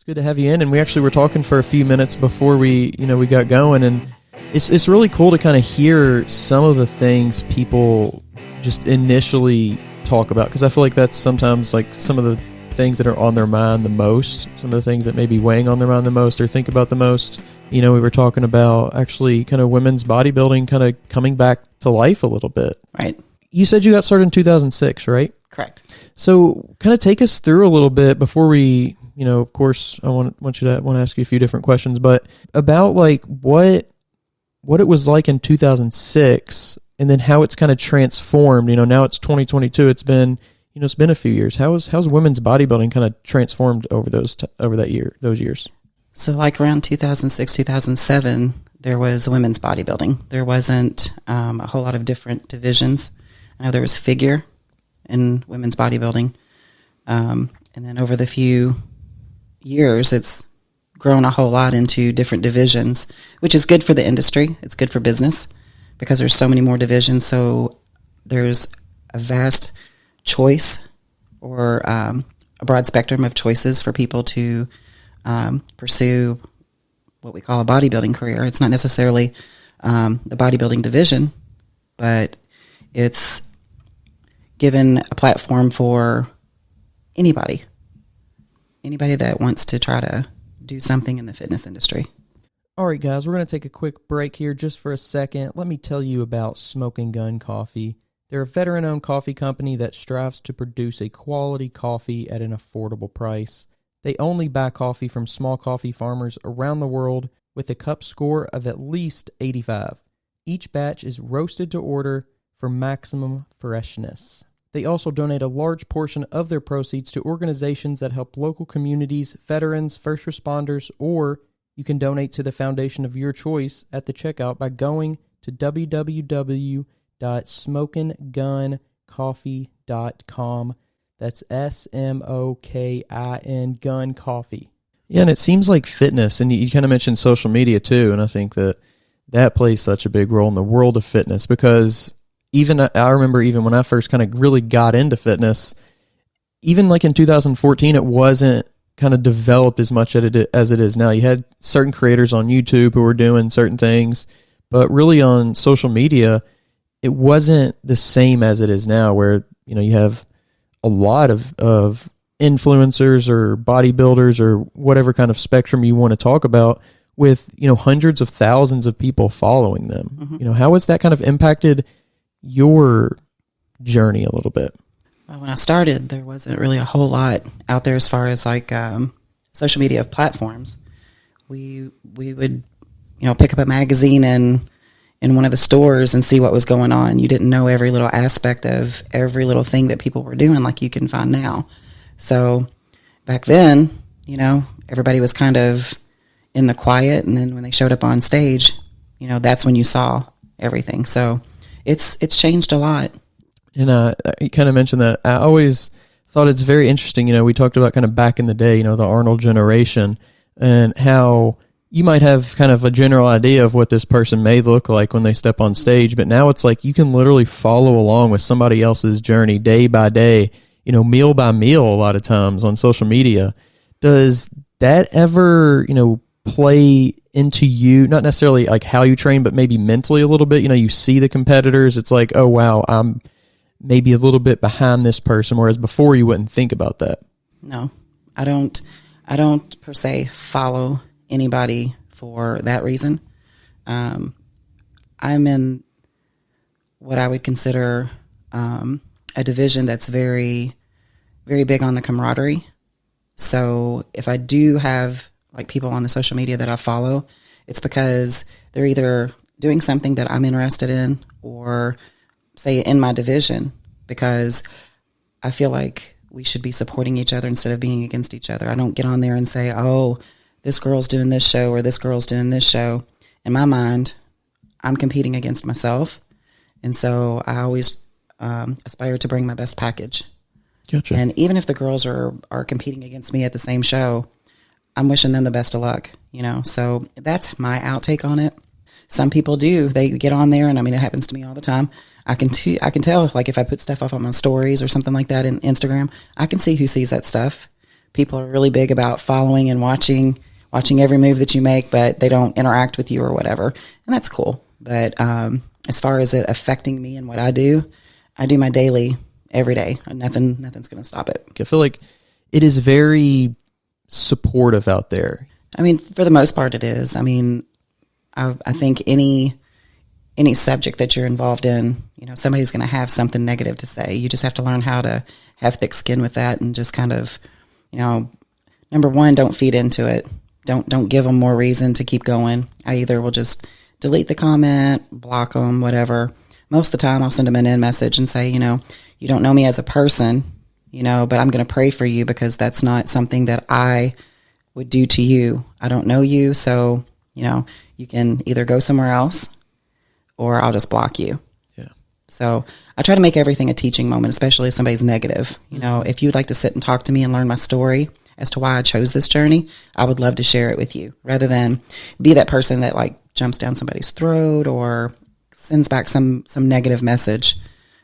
good to have you in. And we actually were talking for a few minutes before we got going, and it's really cool to kind of hear some of the things people just initially talk about, because I feel like that's sometimes like some of the things that are on their mind the most, some of the things that may be weighing on their mind the most or think about the most. We were talking about actually kind of women's bodybuilding kind of coming back to life a little bit. Right. You said you got started in 2006, right? Correct. So kind of take us through a little bit before we, of course, I want to ask you a few different questions, but about like what it was like in 2006 and then how it's kind of transformed. Now it's 2022. It's been a few years. How's women's bodybuilding kind of transformed over those years? So like around 2006, 2007, there was women's bodybuilding. There wasn't a whole lot of different divisions. I know there was figure in women's bodybuilding. And then over the few years, it's grown a whole lot into different divisions, which is good for the industry. It's good for business because there's so many more divisions. So there's a vast choice or a broad spectrum of choices for people to pursue what we call a bodybuilding career. It's not necessarily the bodybuilding division, but it's given a platform for anybody that wants to try to do something in the fitness industry. All right, guys, we're going to take a quick break here just for a second. Let me tell you about Smoking Gun Coffee. They're a veteran-owned coffee company that strives to produce a quality coffee at an affordable price. They only buy coffee from small coffee farmers around the world with a cup score of at least 85. Each batch is roasted to order for maximum freshness. They also donate a large portion of their proceeds to organizations that help local communities, veterans, first responders, or you can donate to the foundation of your choice at the checkout by going to www.smokingguncoffee.com. That's SMOKIN Gun Coffee. Yeah, and it seems like fitness, and you kind of mentioned social media too, and I think that plays such a big role in the world of fitness, because I remember even when I first kind of really got into fitness, even like in 2014, it wasn't kind of developed as much as it is now. You had certain creators on YouTube who were doing certain things, but really on social media, it wasn't the same as it is now, where you have a lot of influencers or bodybuilders or whatever kind of spectrum you want to talk about with hundreds of thousands of people following them. Mm-hmm. How has that kind of impacted your journey a little bit? Well, when I started, there wasn't really a whole lot out there as far as like social media platforms. We would pick up a magazine in one of the stores and see what was going on. You didn't know every little aspect of every little thing that people were doing like you can find now. So back then, everybody was kind of in the quiet, and then when they showed up on stage, that's when you saw everything. So it's changed a lot. And you kind of mentioned that. I always thought it's very interesting. We talked about kind of back in the day, the Arnold generation, and how you might have kind of a general idea of what this person may look like when they step on stage, but now it's like you can literally follow along with somebody else's journey day by day, meal by meal a lot of times on social media. Does that ever, play into you, not necessarily like how you train, but maybe mentally a little bit? You see the competitors, it's like, oh wow, I'm maybe a little bit behind this person, whereas before you wouldn't think about that. No, I don't per se follow anybody for that reason. I'm in what I would consider a division that's very, very big on the camaraderie. So if I do have like people on the social media that I follow, it's because they're either doing something that I'm interested in, or say in my division, because I feel like we should be supporting each other instead of being against each other. I don't get on there and say, oh, this girl's doing this show or this girl's doing this show. In my mind, I'm competing against myself. And so I always aspire to bring my best package. Gotcha. And even if the girls are competing against me at the same show, I'm wishing them the best of luck, So that's my outtake on it. Some people do. They get on there, and I mean, it happens to me all the time. I can tell, like if I put stuff up on my stories or something like that in Instagram, I can see who sees that stuff. People are really big about following and watching every move that you make, but they don't interact with you or whatever. And that's cool. But as far as it affecting me and what I do my daily every day. Nothing's going to stop it. I feel like it is very supportive out there. I mean, for the most part, it is. I mean, I think any subject that you're involved in, somebody's going to have something negative to say. You just have to learn how to have thick skin with that and just kind of, number one, don't feed into it. Don't give them more reason to keep going. I either will just delete the comment, block them, whatever. Most of the time I'll send them an in message and say, you don't know me as a person, but I'm going to pray for you because that's not something that I would do to you. I don't know you. So, you can either go somewhere else or I'll just block you. Yeah. So I try to make everything a teaching moment, especially if somebody's negative. If you'd like to sit and talk to me and learn my story as to why I chose this journey, I would love to share it with you rather than be that person that jumps down somebody's throat or sends back some negative message,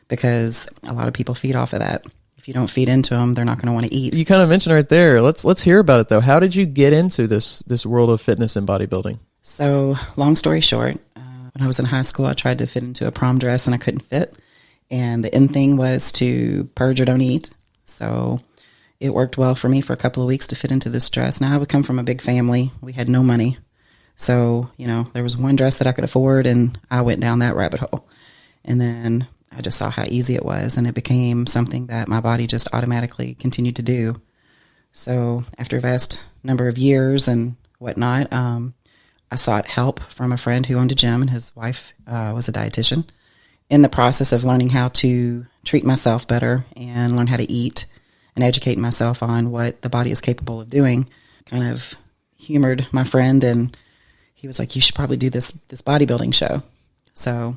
because a lot of people feed off of that. If you don't feed into them, they're not going to want to eat. You kind of mentioned right there. Let's hear about it though. How did you get into this world of fitness and bodybuilding? So long story short, when I was in high school, I tried to fit into a prom dress and I couldn't fit. And the end thing was to purge or don't eat. So it worked well for me for a couple of weeks to fit into this dress. Now I would come from a big family. We had no money. So, there was one dress that I could afford and I went down that rabbit hole. And then I just saw how easy it was and it became something that my body just automatically continued to do. So after a vast number of years and whatnot, I sought help from a friend who owned a gym and his wife was a dietitian. In the process of learning how to treat myself better and learn how to eat and educate myself on what the body is capable of doing, kind of humored my friend, and he was like, you should probably do this bodybuilding show. So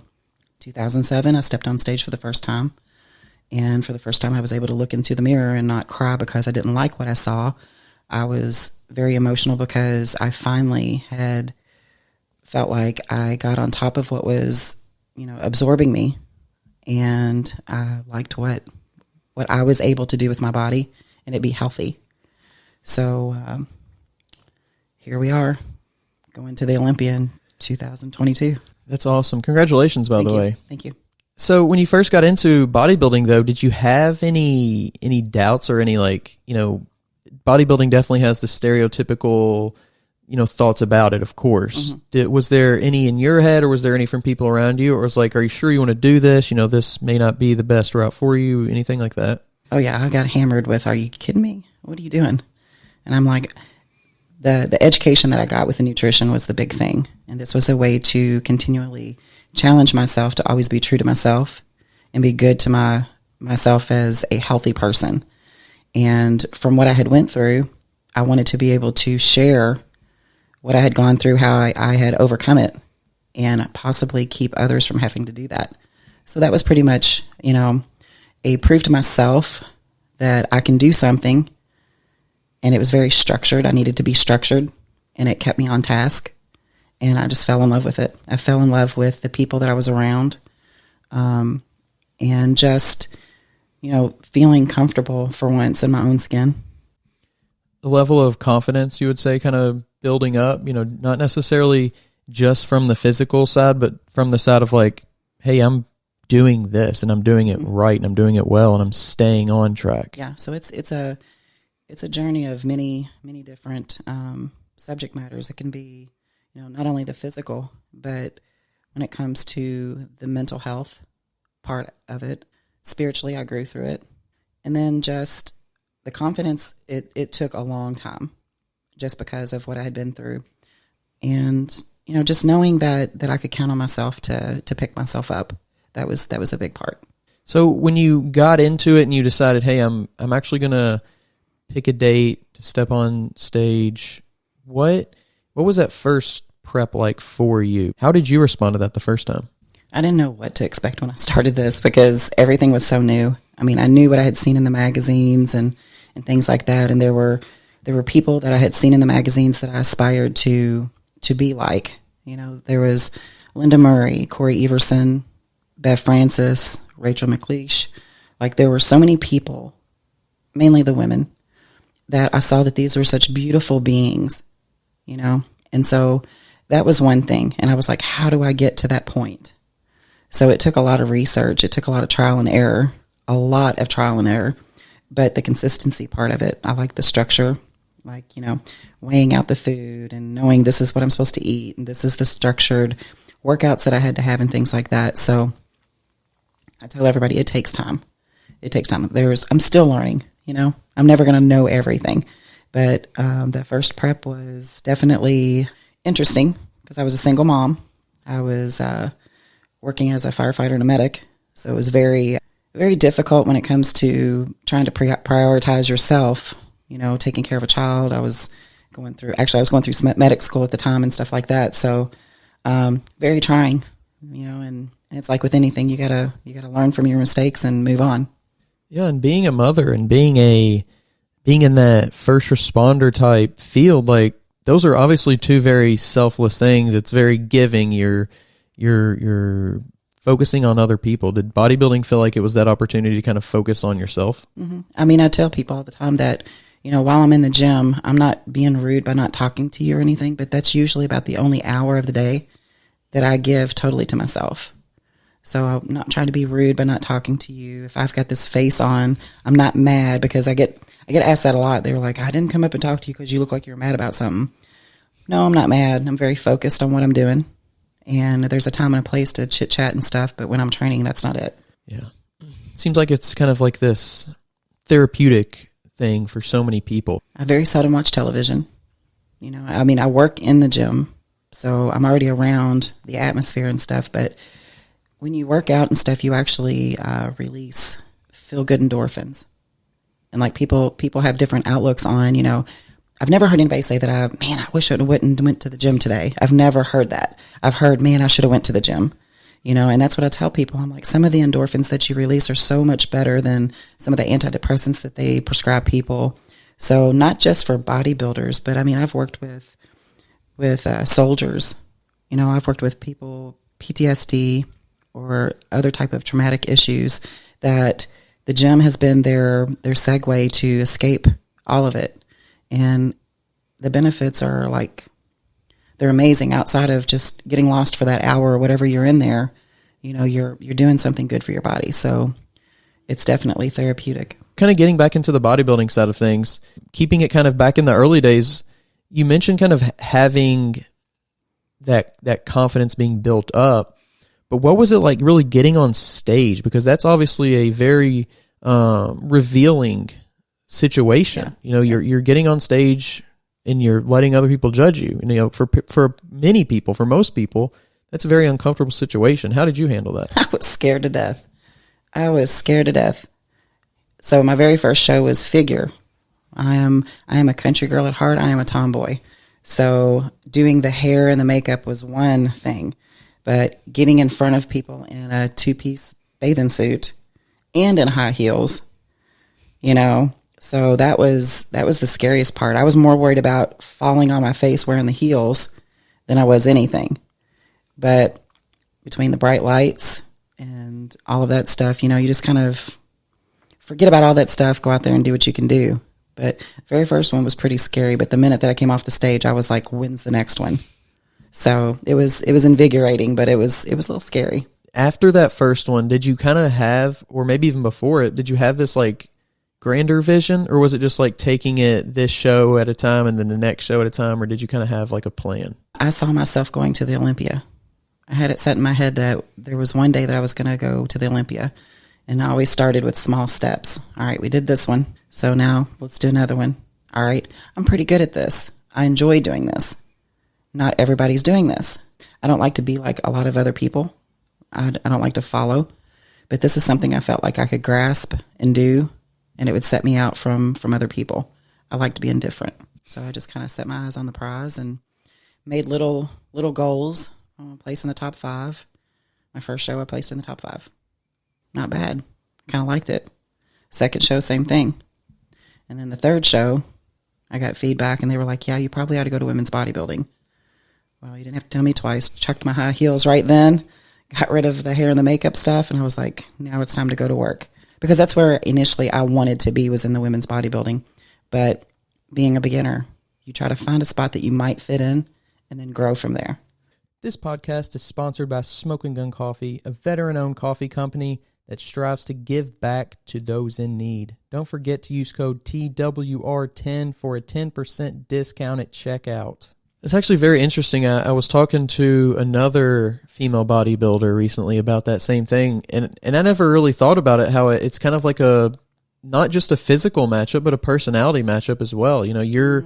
2007, I stepped on stage for the first time. And for the first time, I was able to look into the mirror and not cry because I didn't like what I saw. I was very emotional because I finally had felt like I got on top of what was, absorbing me. And I liked what I was able to do with my body and it be healthy. So here we are, going to the Olympia in 2022. That's awesome. Congratulations, by the way. Thank you. So when you first got into bodybuilding, though, did you have any doubts or any bodybuilding definitely has the stereotypical, thoughts about it, of course. Mm-hmm. Was there any in your head or was there any from people around you? Or was are you sure you want to do this? This may not be the best route for you, anything like that? Oh, yeah. I got hammered with, are you kidding me? What are you doing? And I'm like, the education that I got with the nutrition was the big thing. And this was a way to continually challenge myself to always be true to myself and be good to myself as a healthy person. And from what I had went through, I wanted to be able to share what I had gone through, how I had overcome it, and possibly keep others from having to do that. So that was pretty much, a proof to myself that I can do something. And it was very structured. I needed to be structured, and it kept me on task. And I just fell in love with it. I fell in love with the people that I was around, and just, feeling comfortable for once in my own skin. The level of confidence, you would say, kind of building up, not necessarily just from the physical side, but from the side of hey, I'm doing this and I'm doing it right and I'm doing it well and I'm staying on track. Yeah. So it's a journey of many, many different subject matters. It can be, not only the physical, but when it comes to the mental health part of it, spiritually, I grew through it. And then just the confidence, it took a long time just because of what I had been through. And, just knowing that I could count on myself to pick myself up, that was a big part. So when you got into it and you decided, hey, I'm actually going to pick a date to step on stage, what was that first prep like for you? How did you respond to that the first time? I didn't know what to expect when I started this because everything was so new. I mean, I knew what I had seen in the magazines and things like that. And there were people that I had seen in the magazines that I aspired to be like. There was Linda Murray, Corey Everson, Bev Francis, Rachel McLeish. There were so many people, mainly the women, that I saw that these were such beautiful beings, you know? And so that was one thing. And I was like, how do I get to that point? So it took a lot of research. It took a lot of trial and error, but the consistency part of it, I like the structure, like, you know, weighing out the food and knowing this is what I'm supposed to eat. And this is the structured workouts that I had to have and things like that. So I tell everybody it takes time. It takes time. I'm still learning, you know, I'm never going to know everything, but the first prep was definitely interesting because I was a single mom. I was working as a firefighter and a medic. So it was very, very difficult when it comes to trying to prioritize yourself, you know, taking care of a child. I was going through some medic school at the time and stuff like that. So very trying, you know, and it's like with anything, you gotta learn from your mistakes and move on. Yeah, and being a mother and being in that first responder type field, like those are obviously two very selfless things. It's very giving. You're focusing on other people. Did bodybuilding feel like it was that opportunity to kind of focus on yourself? Mm-hmm. I mean, I tell people all the time that, you know, while I'm in the gym, I'm not being rude by not talking to you or anything, but that's usually about the only hour of the day that I give totally to myself. So I'm not trying to be rude by not talking to you. If I've got this face on, I'm not mad, because I get asked that a lot. They were like, I didn't come up and talk to you because you look like you're mad about something. No, I'm not mad. I'm very focused on what I'm doing. And there's a time and a place to chit chat and stuff. But when I'm training, that's not it. Yeah. It seems like it's kind of like this therapeutic thing for so many people. I very seldom watch television. You know, I mean, I work in the gym, so I'm already around the atmosphere and stuff. But when you work out and stuff, you actually release feel-good endorphins. And like people have different outlooks on, you know, I've never heard anybody say that, I wish I went to the gym today. I've never heard that. I've heard, man, I should have went to the gym, you know, and that's what I tell people. I'm like, some of the endorphins that you release are so much better than some of the antidepressants that they prescribe people. So not just for bodybuilders, but I mean, I've worked with soldiers, you know, I've worked with people, PTSD or other type of traumatic issues, that the gym has been their segue to escape all of it. And the benefits are like, they're amazing. Outside of just getting lost for that hour or whatever you're in there, you know, you're doing something good for your body. So it's definitely therapeutic. Kind of getting back into the bodybuilding side of things, keeping it kind of back in the early days, you mentioned kind of having that confidence being built up. But what was it like really getting on stage? Because that's obviously a very revealing situation. Yeah. You know, you're getting on stage and you're letting other people judge you. And, you know, for many people, for most people, that's a very uncomfortable situation. How did you handle that? I was scared to death. So my very first show was figure. I am a country girl at heart. I am a tomboy. So doing the hair and the makeup was one thing, but getting in front of people in a 2-piece bathing suit and in high heels, you know, so that was the scariest part. I was more worried about falling on my face wearing the heels than I was anything. But between the bright lights and all of that stuff, you know, you just kind of forget about all that stuff, go out there and do what you can do. But the very first one was pretty scary. But the minute that I came off the stage, I was like, when's the next one? So it was invigorating, but it was a little scary. After that first one, did you kind of have, or maybe even before it, did you have this like grander vision, or was it just like taking it this show at a time and then the next show at a time, or did you kind of have like a plan? I saw myself going to the Olympia. I had it set in my head that there was one day that I was going to go to the Olympia, and I always started with small steps. All right, we did this one, so now let's do another one. All right, I'm pretty good at this. I enjoy doing this. Not everybody's doing this. I don't like to be like a lot of other people. I don't like to follow, but this is something I felt like I could grasp and do, and it would set me out from other people. I like to be indifferent. So I just kind of set my eyes on the prize and made little goals. I want to place in the top 5. My first show, I placed in the top 5. Not bad. Kind of liked it. Second show, same thing. And then the third show, I got feedback, and they were like, yeah, you probably ought to go to women's bodybuilding. Well, you didn't have to tell me twice. Chucked my high heels right then, got rid of the hair and the makeup stuff, and I was like, now it's time to go to work. Because that's where initially I wanted to be, was in the women's bodybuilding. But being a beginner. You try to find a spot that you might fit in and then grow from there. This podcast is sponsored by Smoking Gun Coffee, a veteran-owned coffee company that strives to give back to those in need. Don't forget to use code TWR10 for a 10% discount at checkout. It's actually very interesting. I was talking to another female bodybuilder recently about that same thing, and I never really thought about it, how it's kind of like not just a physical matchup, but a personality matchup as well. You know, you're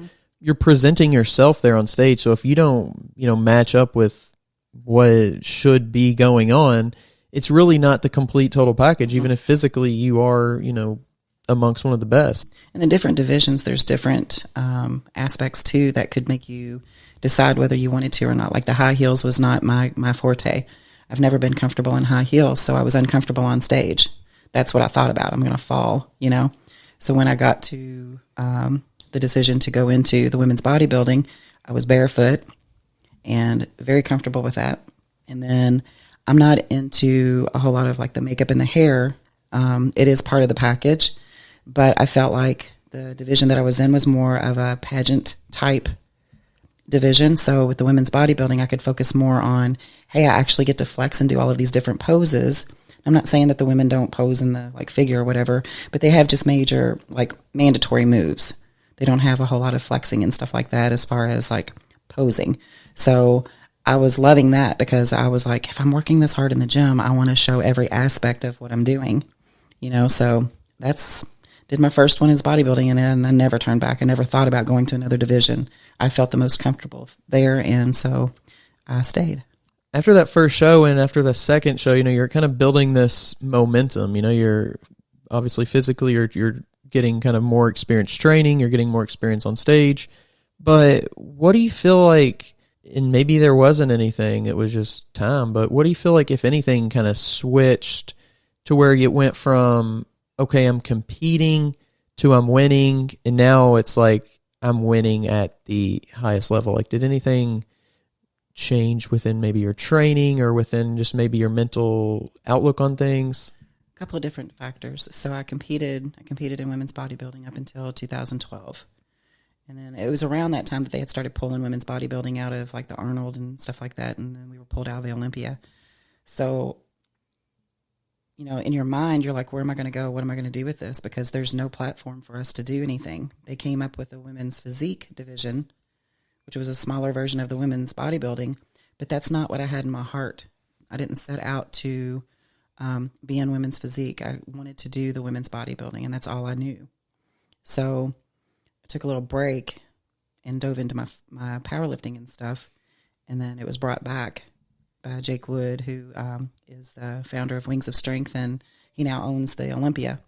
presenting yourself there on stage, so if you don't, match up with what should be going on, it's really not the complete total package, even if physically you are, amongst one of the best. And in different divisions, there's different aspects too that could make you decide whether you wanted to or not. Like the high heels was not my forte. I've never been comfortable in high heels, so I was uncomfortable on stage. That's what I thought about. I'm going to fall, So when I got to the decision to go into the women's bodybuilding, I was barefoot and very comfortable with that. And then I'm not into a whole lot of like the makeup and the hair. It is part of the package, but I felt like the division that I was in was more of a pageant type division. So with the women's bodybuilding, I could focus more on, hey, I actually get to flex and do all of these different poses. I'm not saying that the women don't pose in the like figure or whatever, but they have just major like mandatory moves. They don't have a whole lot of flexing and stuff like that as far as like posing. So I was loving that because I was like, if I'm working this hard in the gym, I want to show every aspect of what I'm doing, so did my first one as bodybuilding, and then I never turned back. I never thought about going to another division. I felt the most comfortable there, and so I stayed. After that first show and after the second show, you're kind of building this momentum. You're obviously physically, you're getting kind of more experience training, you're getting more experience on stage. But what do you feel like, and maybe there wasn't anything, it was just time, but what do you feel like, if anything, kind of switched to where it went from, okay, I'm competing to I'm winning, and now it's like I'm winning at the highest level? Like, did anything change within maybe your training or within just maybe your mental outlook on things? A couple of different factors. So I competed in women's bodybuilding up until 2012. And then it was around that time that they had started pulling women's bodybuilding out of like the Arnold and stuff like that. And then we were pulled out of the Olympia. So, in your mind, you're like, where am I going to go? What am I going to do with this? Because there's no platform for us to do anything. They came up with a women's physique division, which was a smaller version of the women's bodybuilding. But that's not what I had in my heart. I didn't set out to be in women's physique. I wanted to do the women's bodybuilding, and that's all I knew. So I took a little break and dove into my powerlifting and stuff, and then it was brought back by Jake Wood, who is the founder of Wings of Strength, and he now owns the Olympia.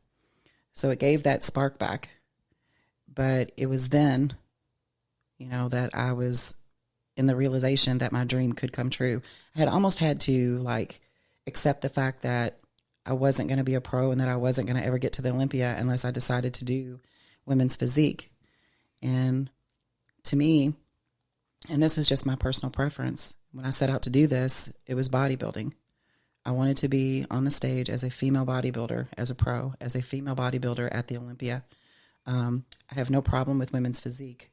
So it gave that spark back. But it was then, that I was in the realization that my dream could come true. I had almost had to like accept the fact that I wasn't going to be a pro and that I wasn't going to ever get to the Olympia unless I decided to do women's physique. And to me, and this is just my personal preference, when I set out to do this, it was bodybuilding. I wanted to be on the stage as a female bodybuilder, as a pro, as a female bodybuilder at the Olympia. I have no problem with women's physique,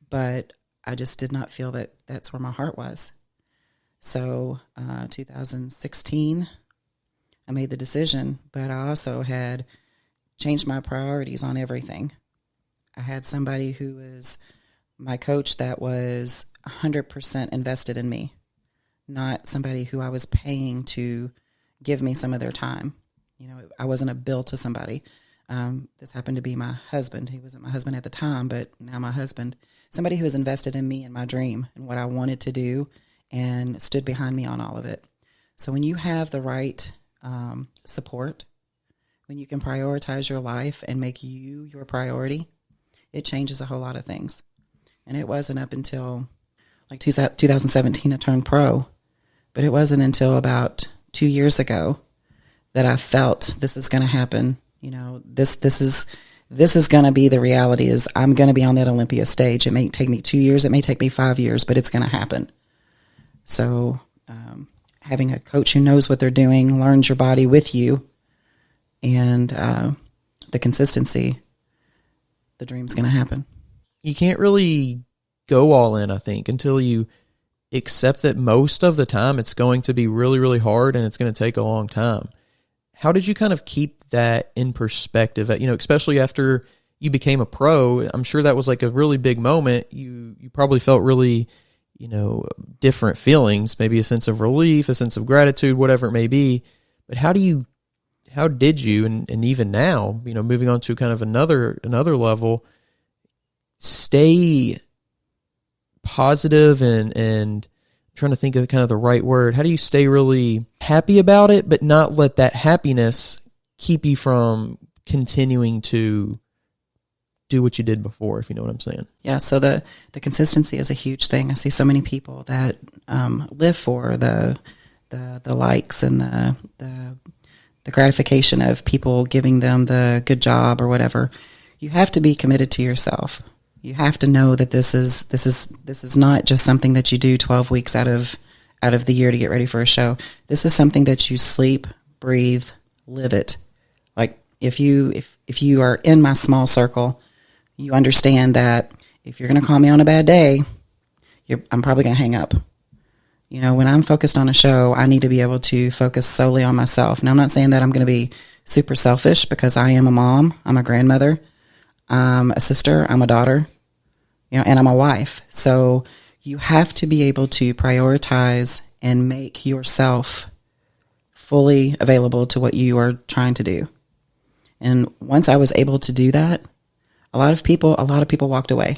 but I just did not feel that that's where my heart was. So 2016, I made the decision, but I also had changed my priorities on everything. I had somebody who was my coach that was 100% invested in me, not somebody who I was paying to give me some of their time. I wasn't a bill to somebody. This happened to be my husband. He wasn't my husband at the time, but now my husband. Somebody who was invested in me and my dream and what I wanted to do and stood behind me on all of it. So when you have the right support, when you can prioritize your life and make you your priority, it changes a whole lot of things. And it wasn't up until like 2017 I turned pro, but it wasn't until about 2 years ago that I felt this is going to happen. This is going to be the reality, is I'm going to be on that Olympia stage. It may take me 2 years. It may take me 5 years, but it's going to happen. So having a coach who knows what they're doing, learns your body with you, and the consistency, the dream's going to happen. you can't really go all in, I think, until you accept that most of the time it's going to be really, really hard and it's going to take a long time. How did you kind of keep that in perspective? You know, especially after you became a pro, I'm sure that was like a really big moment. You probably felt really, you know, different feelings, maybe a sense of relief, a sense of gratitude, whatever it may be. But how did you, and even now, you know, moving on to kind of another level, stay positive and trying to think of kind of the right word. How do you stay really happy about it, but not let that happiness keep you from continuing to do what you did before, if you know what I'm saying? Yeah, so the consistency is a huge thing. I see so many people that live for the likes and the gratification of people giving them the good job or whatever. You have to be committed to yourself. You have to know that this is not just something that you do 12 weeks out of the year to get ready for a show. This is something that you sleep, breathe, live it. Like if you are in my small circle, you understand that if you're going to call me on a bad day, I'm probably going to hang up. You know, when I'm focused on a show, I need to be able to focus solely on myself. Now, I'm not saying that I'm going to be super selfish, because I am a mom, I'm a grandmother, I'm a sister, I'm a daughter, you know, and I'm a wife. So you have to be able to prioritize and make yourself fully available to what you are trying to do. And once I was able to do that, a lot of people walked away,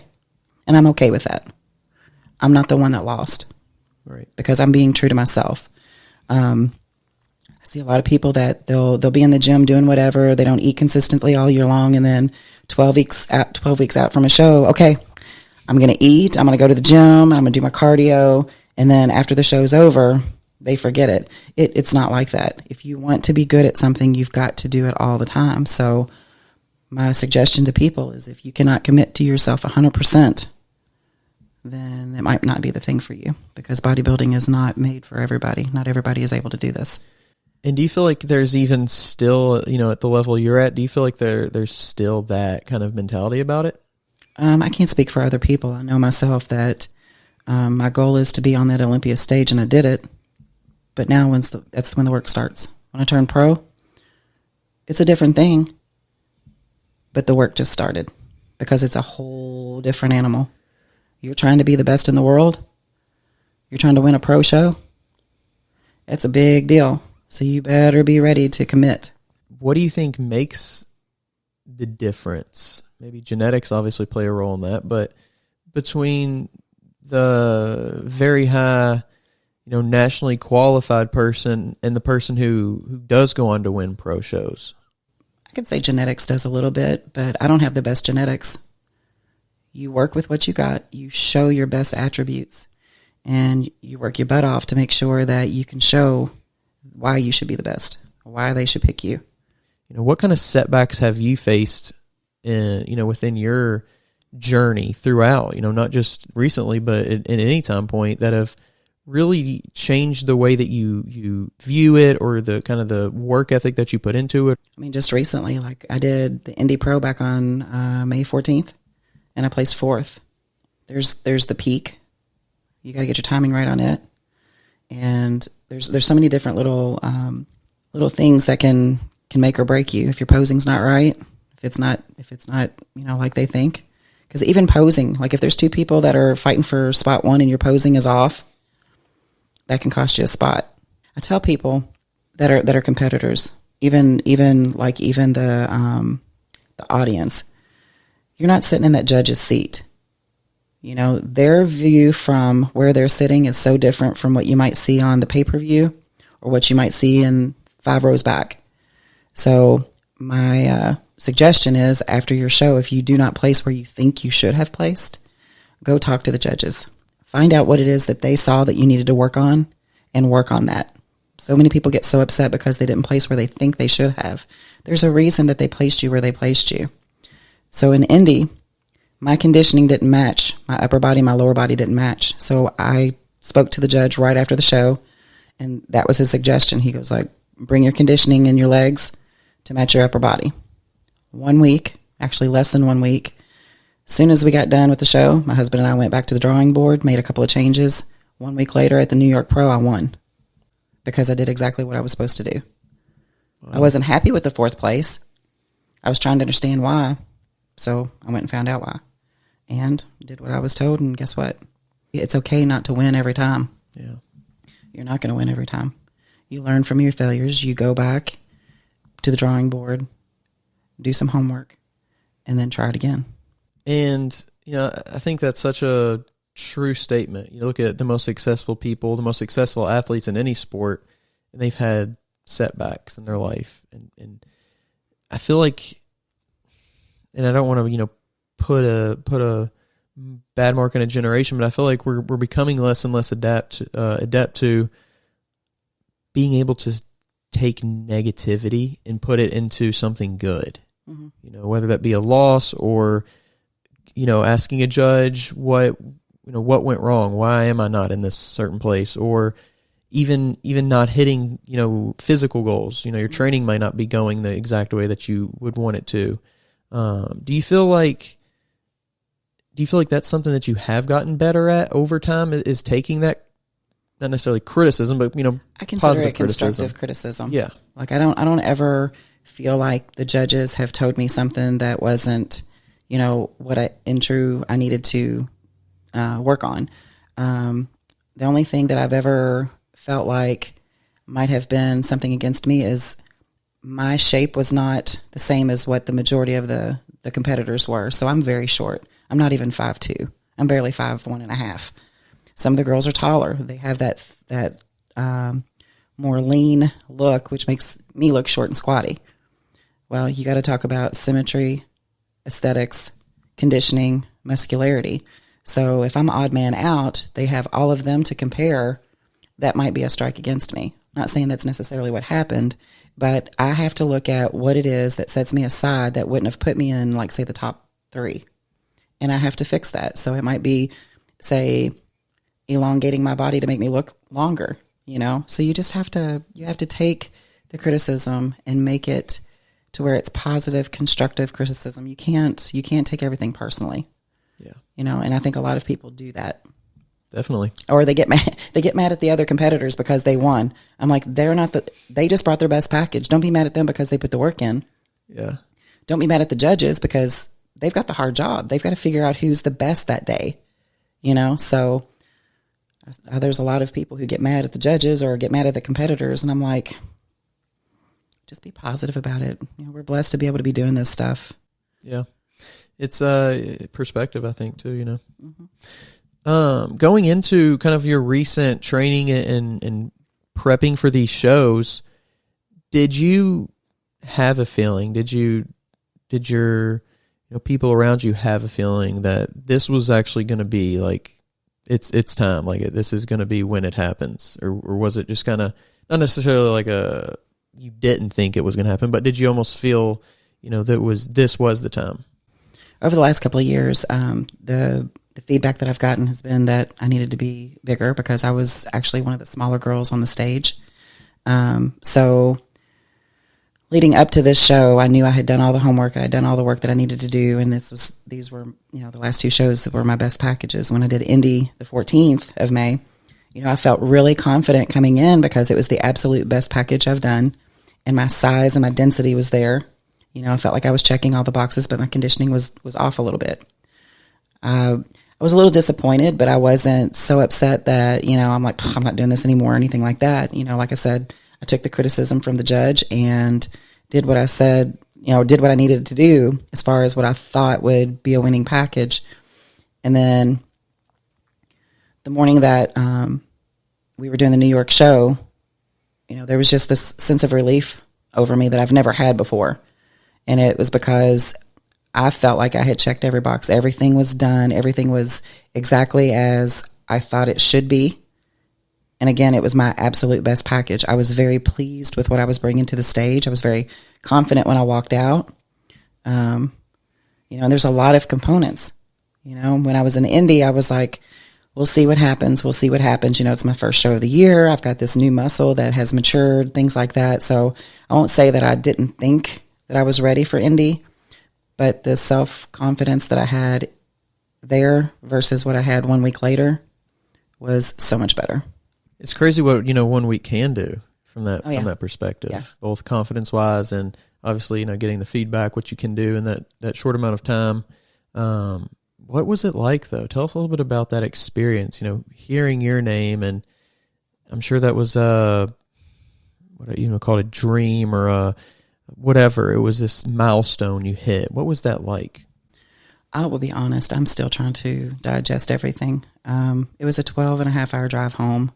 and I'm okay with that. I'm not the one that lost, right? Because I'm being true to myself. I see a lot of people that they'll be in the gym doing whatever. They don't eat consistently all year long, and then 12 weeks out from a show, okay, I'm going to eat. I'm going to go to the gym. I'm going to do my cardio, and then after the show's over, they forget it. It's not like that. If you want to be good at something, you've got to do it all the time. So my suggestion to people is, if you cannot commit to yourself 100%, then it might not be the thing for you, because bodybuilding is not made for everybody. Not everybody is able to do this. And do you feel like there's even still, you know, at the level you're at, do you feel like there's still that kind of mentality about it? I can't speak for other people. I know myself that my goal is to be on that Olympia stage, and I did it. But now that's when the work starts. When I turned pro, it's a different thing. But the work just started, because it's a whole different animal. You're trying to be the best in the world. You're trying to win a pro show. It's a big deal. So you better be ready to commit. What do you think makes the difference? Maybe genetics obviously play a role in that, but between the very high, you know, nationally qualified person and the person who does go on to win pro shows? I could say genetics does a little bit, but I don't have the best genetics. You work with what you got. You show your best attributes, and you work your butt off to make sure that you can show why you should be the best, why they should pick you. You know, what kind of setbacks have you faced within your journey throughout, you know, not just recently, but in any time point, that have really changed the way that you view it, or the kind of the work ethic that you put into it? I mean, just recently, like I did the Indy Pro back on May 14th, and I placed 4th. There's the peak. You got to get your timing right on it. And there's so many different little things that can make or break you. If your posing's not right, if it's not, you know, like they think. Because even posing, like if there's two people that are fighting for spot 1 and your posing is off, that can cost you a spot. I tell people that are competitors, even the audience, you're not sitting in that judge's seat. You know, their view from where they're sitting is so different from what you might see on the pay-per-view or what you might see in 5 rows back. So my suggestion is, after your show, if you do not place where you think you should have placed, go talk to the judges. Find out what it is that they saw that you needed to work on, and work on that. So many people get so upset because they didn't place where they think they should have. There's a reason that they placed you where they placed you. So in Indy, my conditioning didn't match. My upper body, my lower body didn't match. So I spoke to the judge right after the show, and that was his suggestion. He goes like, bring your conditioning in your legs to match your upper body. 1 week, actually less than 1 week, soon as we got done with the show, my husband and I went back to the drawing board, made a couple of changes. 1 week later at the New York Pro, I won because I did exactly what I was supposed to do. Wow. I wasn't happy with the 4th place. I was trying to understand why. So I went and found out why and did what I was told. And guess what? It's okay not to win every time. Yeah. You're not going to win every time. You learn from your failures. You go back to the drawing board, do some homework, and then try it again. And, I think that's such a true statement. You look at the most successful people, the most successful athletes in any sport, and they've had setbacks in their life. And I feel like, and I don't want to, put a bad mark in a generation, but I feel like we're becoming less and less adept to being able to take negativity and put it into something good. Mm-hmm. Whether that be a loss or, asking a judge what went wrong, why am I not in this certain place, or even not hitting, physical goals. Your training might not be going the exact way that you would want it to. Do you feel like that's something that you have gotten better at over time, is taking that, not necessarily criticism, but, I consider it constructive criticism. Yeah. Like I don't ever feel like the judges have told me something that wasn't, what I needed to work on. The only thing that I've ever felt like might have been something against me is my shape was not the same as what the majority of the competitors were. So I'm very short. I'm not even 5'2". I'm barely 5'1.5". Some of the girls are taller. They have that more lean look, which makes me look short and squatty. Well, you got to talk about symmetry, aesthetics, conditioning, muscularity. So if I'm odd man out, they have all of them to compare. That might be a strike against me. Not saying that's necessarily what happened, but I have to look at what it is that sets me aside that wouldn't have put me in, like, say, the top 3. And I have to fix that. So it might be, say, elongating my body to make me look longer, So you just have to take the criticism and make it to where it's positive, constructive criticism. You can't take everything personally. Yeah. And I think a lot of people do that. Definitely. Or they get mad at the other competitors because they won. I'm like, they just brought their best package. Don't be mad at them because they put the work in. Yeah. Don't be mad at the judges because they've got the hard job. They've got to figure out who's the best that day. So there's a lot of people who get mad at the judges or get mad at the competitors. And I'm like, just be positive about it. We're blessed to be able to be doing this stuff. Yeah. It's perspective, I think, too, Mm-hmm. Going into kind of your recent training and prepping for these shows, did you have a feeling? Did your people around you have a feeling that this was actually going to be like it's time, like this is going to be when it happens, or was it just kind of not necessarily like you didn't think it was going to happen, but did you almost feel this was the time? Over the last couple of years, the feedback that I've gotten has been that I needed to be bigger because I was actually one of the smaller girls on the stage. So leading up to this show, I knew I had done all the homework. I had done all the work that I needed to do. And these were, the last 2 shows that were my best packages. When I did Indy the 14th of May, I felt really confident coming in because it was the absolute best package I've done. And my size and my density was there. I felt like I was checking all the boxes, but my conditioning was off a little bit. I was a little disappointed, but I wasn't so upset that, I'm like, I'm not doing this anymore or anything like that. Like I said, I took the criticism from the judge and did what I said, did what I needed to do as far as what I thought would be a winning package. And then the morning that we were doing the New York show, there was just this sense of relief over me that I've never had before. And it was because I felt like I had checked every box. Everything was done. Everything was exactly as I thought it should be. And again, it was my absolute best package. I was very pleased with what I was bringing to the stage. I was very confident when I walked out. And there's a lot of components. When I was in Indy, I was like, we'll see what happens. We'll see what happens. It's my first show of the year. I've got this new muscle that has matured, things like that. So I won't say that I didn't think that I was ready for Indy, but the self-confidence that I had there versus what I had 1 week later was so much better. It's crazy what, 1 week can do from that, Oh, yeah. from that perspective, Yeah. both confidence wise and obviously, getting the feedback, what you can do in that short amount of time. What was it like though? Tell us a little bit about that experience, hearing your name, and I'm sure that was called a dream or whatever. It was this milestone you hit. What was that like? I will be honest, I'm still trying to digest everything. It was a 12.5 hour drive home.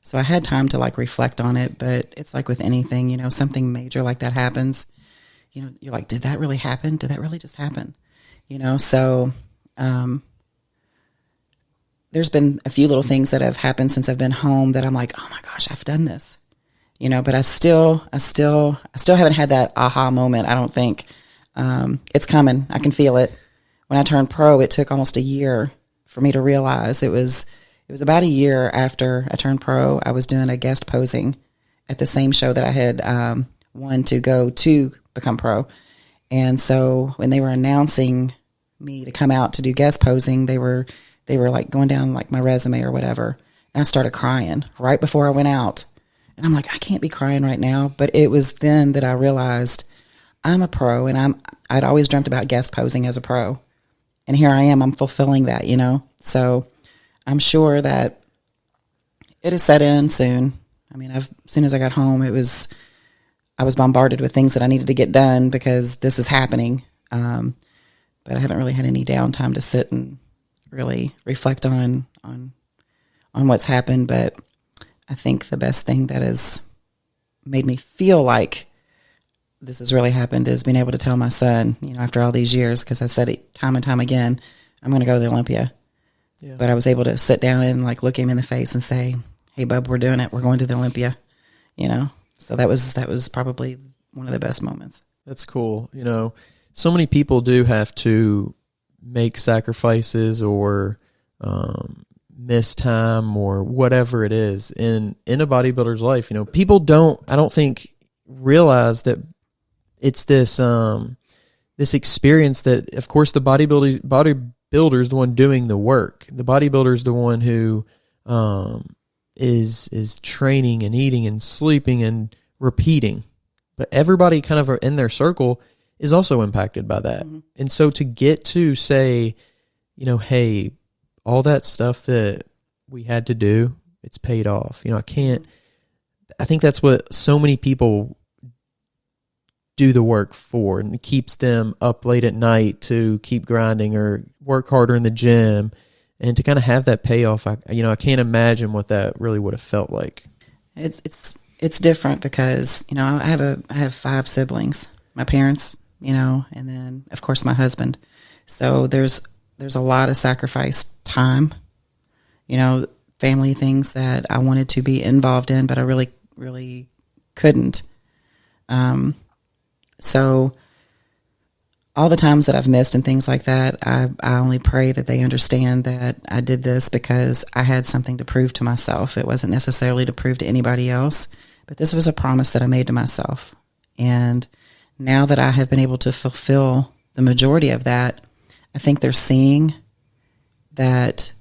So I had time to reflect on it, but it's like with anything, something major like that happens, you're like, did that really happen? Did that really just happen? So there's been a few little things that have happened since I've been home that I'm like, oh my gosh, I've done this, but I still haven't had that aha moment. I don't think, it's coming. I can feel it. When I turned pro, it took almost a year for me to realize. It was about a year after I turned pro. I was doing a guest posing at the same show that I had won to go to become pro. And so when they were announcing me to come out to do guest posing, they were going down my resume or whatever. And I started crying right before I went out. And I'm like, I can't be crying right now. But it was then that I realized I'm a pro, and I'd always dreamt about guest posing as a pro. And here I am, I'm fulfilling that, So I'm sure that it is set in soon. I mean, as soon as I got home, I was bombarded with things that I needed to get done because this is happening. But I haven't really had any downtime to sit and really reflect on what's happened. But I think the best thing that has made me feel like this has really happened is being able to tell my son, after all these years, because I said it time and time again, I'm going to go to the Olympia. Yeah. But I was able to sit down and look him in the face and say, hey, bub, we're doing it. We're going to the Olympia, So that was probably one of the best moments. That's cool. So many people do have to make sacrifices or miss time or whatever it is in a bodybuilder's life. People I don't think realize that it's this experience that, of course, the bodybuilder's the one doing the work. The bodybuilder's the one who is training and eating and sleeping and repeating. But everybody kind of in their circle is also impacted by that. Mm-hmm. And so to get to say, hey, all that stuff that we had to do, it's paid off. I think that's what so many people do the work for, and it keeps them up late at night to keep grinding or work harder in the gym, and to kind of have that payoff. I can't imagine what that really would have felt like. It's different because, I have 5 siblings, my parents, and then of course my husband. So there's a lot of sacrificed time, family things that I wanted to be involved in, but I really, really couldn't. So all the times that I've missed and things like that, I only pray that they understand that I did this because I had something to prove to myself. It wasn't necessarily to prove to anybody else, but this was a promise that I made to myself. And now that I have been able to fulfill the majority of that, I think they're seeing that,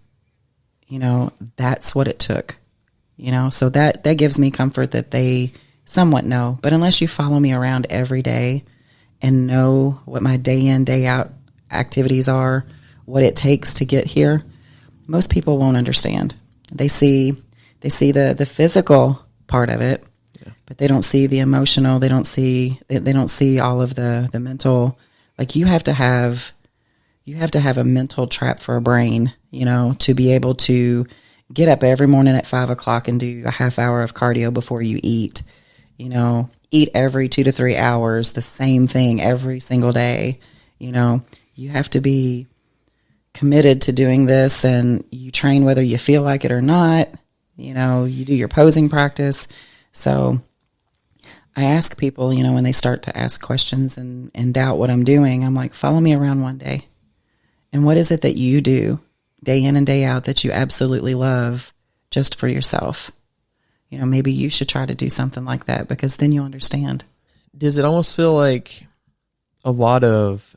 that's what it took, so that gives me comfort that they somewhat know. But unless you follow me around every day and know what my day in, day out activities are, what it takes to get here, most people won't understand. They see the physical part of it, yeah, but they don't see the emotional. They don't see all of the mental. You have to have a mental trap for a brain, to be able to get up every morning at 5 o'clock and do a half hour of cardio before you eat. Eat every 2 to 3 hours, the same thing every single day. You have to be committed to doing this, and you train whether you feel like it or not. You do your posing practice. So I ask people, when they start to ask questions and doubt what I'm doing, I'm like, follow me around one day. And what is it that you do day in and day out that you absolutely love just for yourself? Maybe you should try to do something like that, because then you'll understand. Does it almost feel like a lot of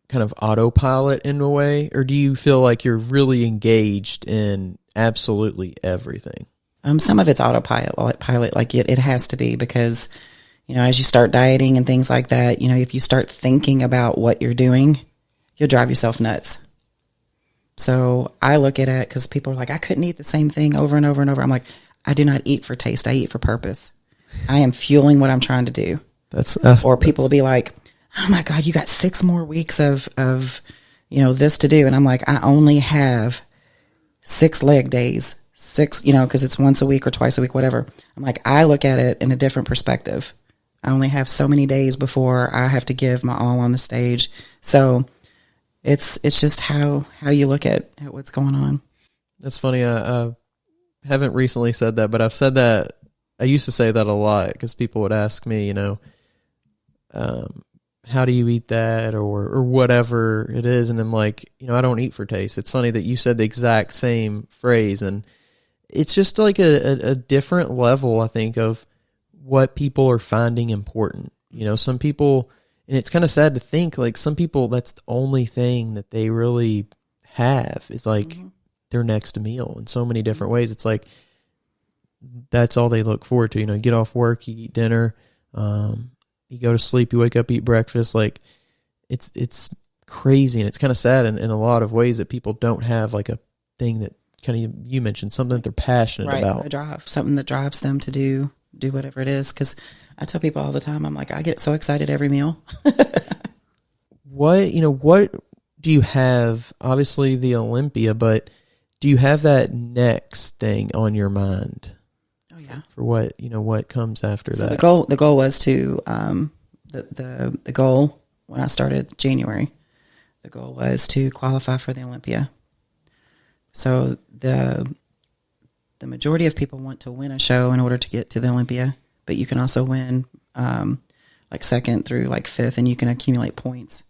kind of autopilot in a way, or do you feel like you're really engaged in absolutely everything? Some of it's autopilot, like it has to be, because, you know, as you start dieting and things like that, you know, if you start thinking about what you're doing, you'll drive yourself nuts. So I look at it, because people are like, I couldn't eat the same thing over and over and over. I'm like, I do not eat for taste. I eat for purpose. I am fueling what I'm trying to do. Or people will be like, oh my God, you got 6 more weeks of, you know, this to do. And I'm like, I only have 6 leg days, 6, you know, because it's once a week or twice a week, whatever. I'm like, I look at it in a different perspective. I only have so many days before I have to give my all on the stage. So it's just how you look at what's going on. That's funny. I haven't recently said that, but I've said that. I used to say that a lot, because people would ask me, you know, how do you eat that, or whatever it is. And I'm like, you know, I don't eat for taste. It's funny that you said the exact same phrase. And it's just like a different level, I think, of what people are finding important. You know, some people, and it's kind of sad to think, like, some people, that's the only thing that they really have is like their next meal in so many different ways. It's like, that's all they look forward to. You know, you get off work, you eat dinner, you go to sleep, you wake up, eat breakfast. Like, it's crazy, and it's kind of sad in a lot of ways that people don't have like a thing that kind of, you mentioned, something that they're passionate about. A drive, something that drives them to do whatever it is. Because I tell people all the time, I'm like, I get so excited every meal. What do you have? Obviously the Olympia, but do you have that next thing on your mind? For what comes after that? So the goal was to the goal when I started January. The goal was to qualify for the Olympia. So the majority of people want to win a show in order to get to the Olympia, but you can also win like 2nd through like 5th, and you can accumulate points.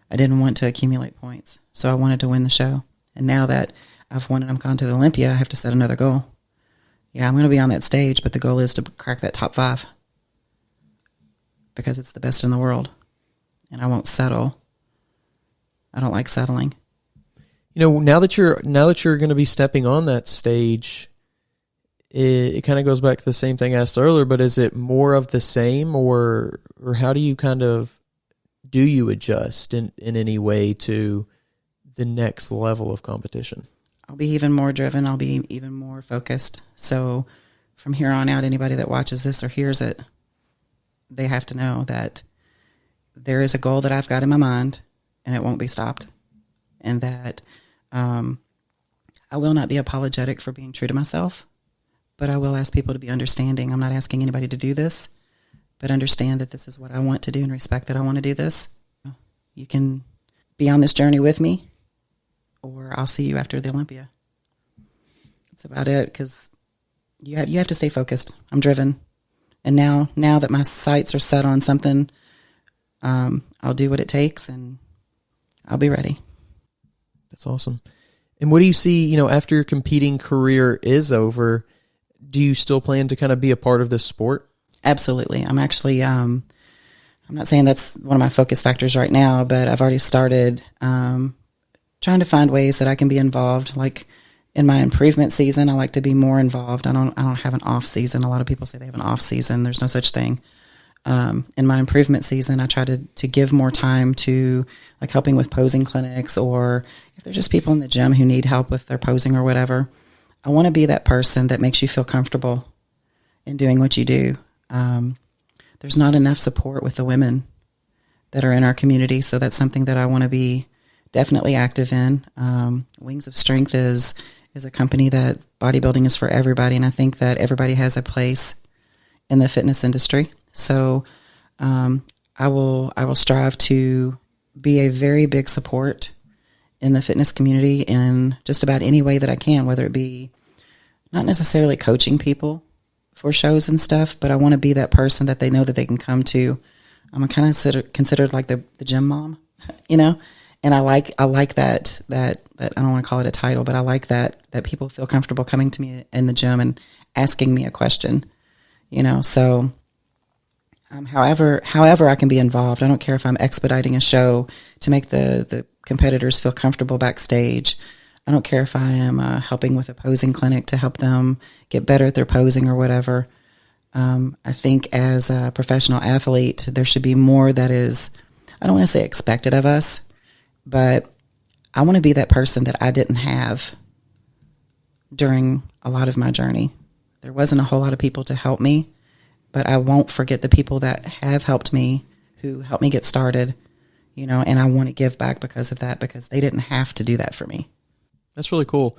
I didn't want to accumulate points, so I wanted to win the show. And now that I've won and I'm gone to the Olympia, I have to set another goal. Yeah, I'm going to be on that stage, but the goal is to crack that top 5, because it's the best in the world, and I won't settle. I don't like settling. You know, now that you're going to be stepping on that stage, it kind of goes back to the same thing I asked earlier, but is it more of the same, or how do you do you adjust in any way to the next level of competition? I'll be even more driven. I'll be even more focused. So from here on out, anybody that watches this or hears it, they have to know that there is a goal that I've got in my mind, and it won't be stopped. And that I will not be apologetic for being true to myself, but I will ask people to be understanding. I'm not asking anybody to do this, but understand that this is what I want to do, and respect that I want to do this. You can be on this journey with me, or I'll see you after the Olympia. That's about it, because you have to stay focused. I'm driven. And now that my sights are set on something, I'll do what it takes, and I'll be ready. That's awesome. And what do you see, after your competing career is over, do you still plan to kind of be a part of this sport? Absolutely. I'm actually, I'm not saying that's one of my focus factors right now, but I've already started trying to find ways that I can be involved. Like in my improvement season, I like to be more involved. I don't have an off season. A lot of people say they have an off season. There's no such thing. In my improvement season, I try to give more time to like helping with posing clinics, or if there's just people in the gym who need help with their posing or whatever. I want to be that person that makes you feel comfortable in doing what you do. There's not enough support with the women that are in our community, so that's something that I want to be definitely active in. Wings of Strength is a company that bodybuilding is for everybody, and I think that everybody has a place in the fitness industry. So I will strive to be a very big support in the fitness community in just about any way that I can, whether it be not necessarily coaching people for shows and stuff, but I want to be that person that they know that they can come to. I'm kind of considered like the gym mom, and I like that I don't want to call it a title, but I like that people feel comfortable coming to me in the gym and asking me a question, so However I can be involved. I don't care if I'm expediting a show to make the competitors feel comfortable backstage. I don't care if I am helping with a posing clinic to help them get better at their posing or whatever. I think as a professional athlete, there should be more that is, I don't want to say expected of us, but I want to be that person that I didn't have during a lot of my journey. There wasn't a whole lot of people to help me, but I won't forget the people that have helped me, who helped me get started, and I want to give back because of that, because they didn't have to do that for me. That's really cool.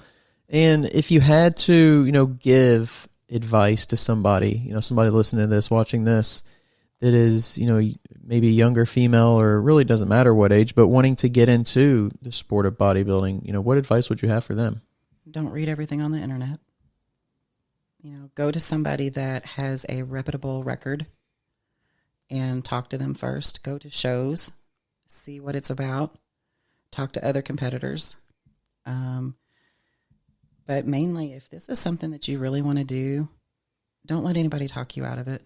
And if you had to, give advice to somebody, somebody listening to this, watching this, that is, maybe a younger female, or really doesn't matter what age, but wanting to get into the sport of bodybuilding, what advice would you have for them? Don't read everything on the internet. Go to somebody that has a reputable record and talk to them first. Go to shows, see what it's about, talk to other competitors. But mainly, if this is something that you really want to do, don't let anybody talk you out of it.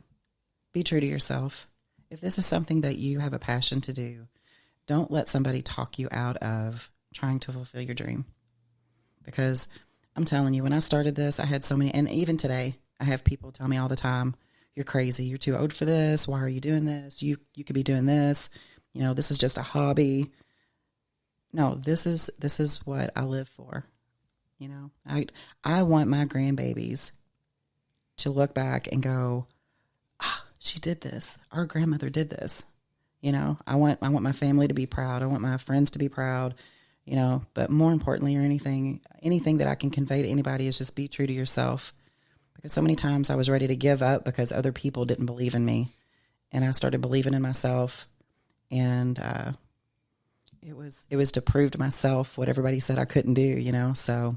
Be true to yourself. If this is something that you have a passion to do, don't let somebody talk you out of trying to fulfill your dream. Because I'm telling you, when I started this, I had so many, and even today, I have people tell me all the time, you're crazy, you're too old for this, why are you doing this, you could be doing this, this is just a hobby. No, this is what I live for. I want my grandbabies to look back and go, she did this, our grandmother did this. I want my family to be proud, I want my friends to be proud. But more importantly, or anything that I can convey to anybody is just be true to yourself. Because so many times I was ready to give up because other people didn't believe in me. And I started believing in myself. And it was to prove to myself what everybody said I couldn't do, So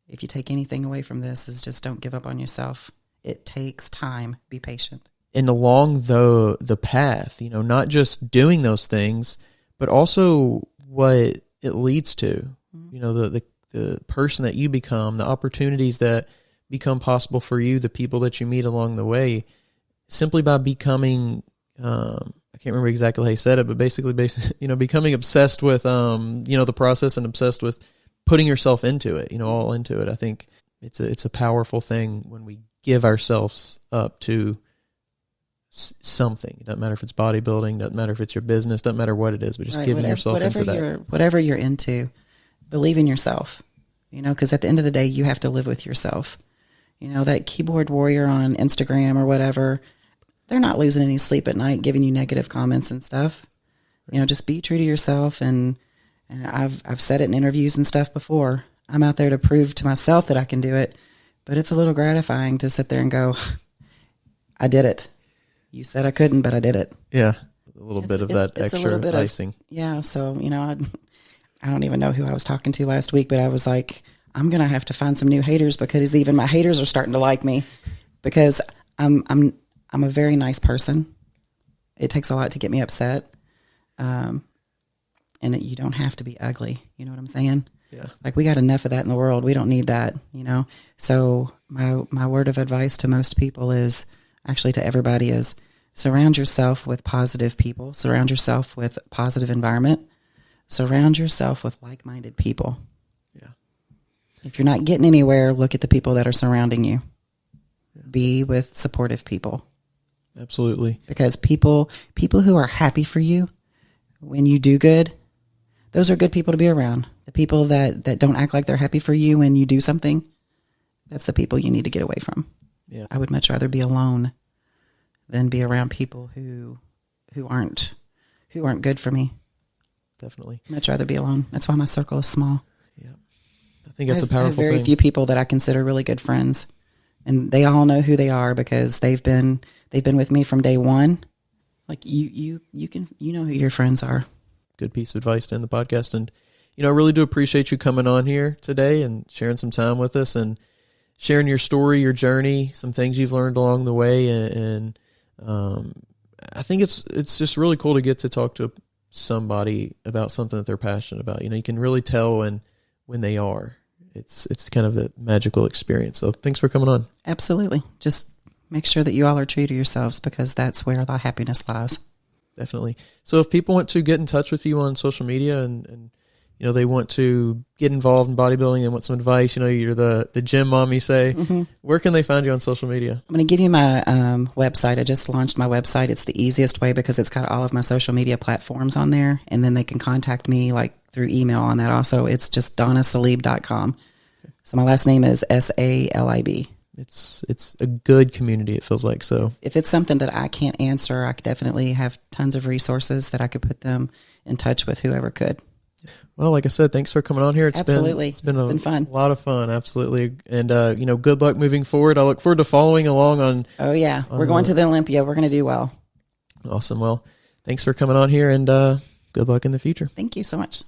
if you take anything away from this, is just don't give up on yourself. It takes time. Be patient. And along the path, not just doing those things, but also what it leads to, the person that you become, the opportunities that become possible for you, the people that you meet along the way, simply by becoming, I can't remember exactly how he said it, but basically, becoming obsessed with, the process, and obsessed with putting yourself into it, all into it. I think it's a powerful thing when we give ourselves up to something. It doesn't matter if it's bodybuilding, doesn't matter if it's your business, doesn't matter what it is, but just giving yourself into that. Whatever you're into, believe in yourself, because at the end of the day, you have to live with yourself. That keyboard warrior on Instagram or whatever, they're not losing any sleep at night giving you negative comments and stuff. Just be true to yourself. And I've said it in interviews and stuff before. I'm out there to prove to myself that I can do it, but it's a little gratifying to sit there and go, I did it. You said I couldn't, but I did it. Yeah, a little bit of that extra icing. So, I don't even know who I was talking to last week, but I was like, I'm going to have to find some new haters, because even my haters are starting to like me, because I'm a very nice person. It takes a lot to get me upset. And you don't have to be ugly. You know what I'm saying? Yeah. Like, we got enough of that in the world. We don't need that, So my word of advice to most people is, actually to everybody, is surround yourself with positive people, surround yourself with positive environment, surround yourself with like-minded people. Yeah. If you're not getting anywhere, look at the people that are surrounding you. Yeah. Be with supportive people. Absolutely. Because people who are happy for you when you do good, those are good people to be around. The people that don't act like they're happy for you when you do something, that's the people you need to get away from. Yeah. I would much rather be alone than be around people who aren't good for me. Definitely. Much rather be alone. That's why my circle is small. Yeah. I think that's a powerful thing. I have very few people that I consider really good friends, and they all know who they are because they've been with me from day one. Like you know who your friends are. Good piece of advice to end the podcast. And, I really do appreciate you coming on here today and sharing some time with us and sharing your story, your journey, some things you've learned along the way. And I think it's just really cool to get to talk to somebody about something that they're passionate about. You can really tell when they are. It's kind of a magical experience. So thanks for coming on. Absolutely. Just make sure that you all are true to yourselves, because that's where the happiness lies. Definitely. So if people want to get in touch with you on social media and you know, they want to get involved in bodybuilding and want some advice, you know, you're the gym mom, you say, where can they find you on social media? I'm going to give you my website. I just launched my website. It's the easiest way because it's got all of my social media platforms on there. And then they can contact me like through email on that also. It's just donnasalib.com. Okay. So my last name is Salib. It's a good community, it feels like. So if it's something that I can't answer, I could definitely have tons of resources that I could put them in touch with whoever could. Well, like I said, thanks for coming on here. It's been fun. A lot of fun. Absolutely. And, you know, good luck moving forward. I look forward to following along on. Oh yeah. We're going to the Olympia. We're going to do well. Awesome. Well, thanks for coming on here, and, good luck in the future. Thank you so much.